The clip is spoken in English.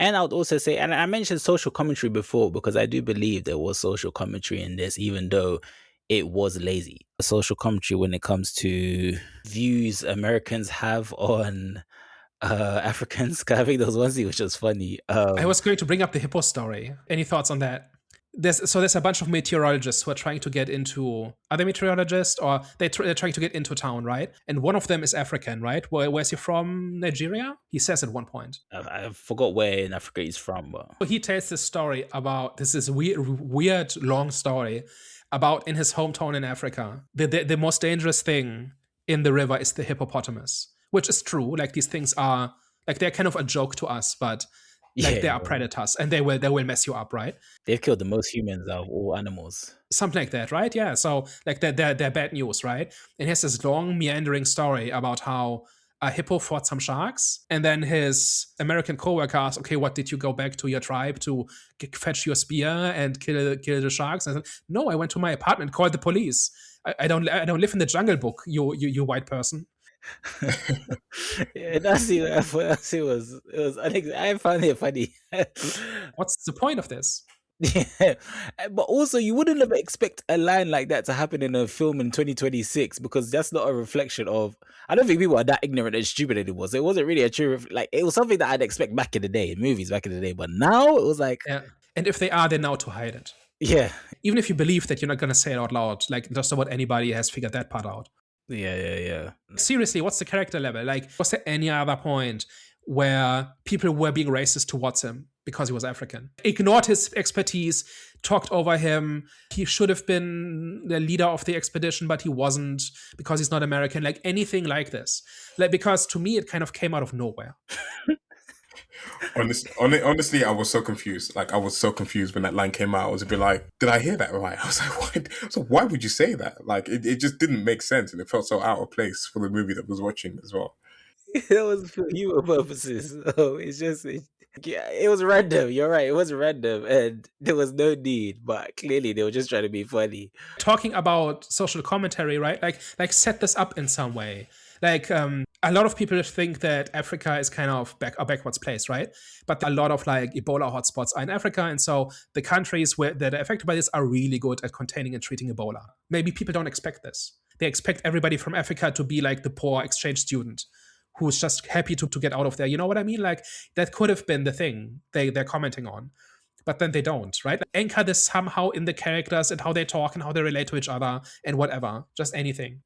And I would also say, and I mentioned social commentary before because I do believe there was social commentary in this, even though it was lazy. Social commentary when it comes to views Americans have on Africans. 'Cause I think there was one scene which was funny. I was going to bring up the Hippo story. Any thoughts on that? There's a bunch of meteorologists who are trying to get into other meteorologists, or they're trying to get into town, right? And one of them is African, right? Where's he from? Nigeria? He says at one point. I forgot where in Africa he's from, but So he tells this story about this is weird long story about in his hometown in Africa. The most dangerous thing in the river is the hippopotamus, which is true. Like these things are like they're kind of a joke to us, but like yeah, they are predators and they will mess you up, right? they've killed the most humans out of all animals. Something like that, right? Yeah. So like they're bad news, right? And he has this long meandering story about how a hippo fought some sharks, and then his American coworker asked, "Okay, what did you go back to your tribe to fetch your spear and kill the sharks?" And I said, "No, I went to my apartment, called the police. I don't live in the Jungle Book, you white person." Yeah, that's it was. I think I found it funny. What's the point of this? Yeah, but also you wouldn't have expect a line like that to happen in a film in 2026 because that's not a reflection of. I don't think people are that ignorant and stupid anymore. So it wasn't really a true like it was something that I'd expect back in the day, in movies back in the day. But now it was like, Yeah. And if they are, they're now to hide it. yeah, Even if you believe that you're not going to say it out loud, like just about anybody has figured that part out. yeah. Seriously, what's the character level? Like, was there any other point where people were being racist towards him because he was African? Ignored his expertise, talked over him. He should have been the leader of the expedition, but he wasn't because he's not American. Like anything like this. Like, because to me, it kind of came out of nowhere. Honestly, I was so confused. Like, I was so confused when that line came out. I was a bit like, did I hear that right? I was like, why? So why would you say that? Like, it just didn't make sense, and it felt so out of place for the movie that I was watching as well. That was for humor purposes. So yeah, it was random. You're right. It was random, and there was no need. But clearly, they were just trying to be funny. Talking about social commentary, right? Like set this up in some way. Like a lot of people think that Africa is kind of a backwards place, right? But a lot of like Ebola hotspots are in Africa, and so the countries that are affected by this are really good at containing and treating Ebola. Maybe people don't expect this. They expect everybody from Africa to be like the poor exchange student who's just happy to get out of there. You know what I mean? Like that could have been the thing they're commenting on. But then they don't, right? Anchor this somehow in the characters and how they talk and how they relate to each other and whatever. Just anything.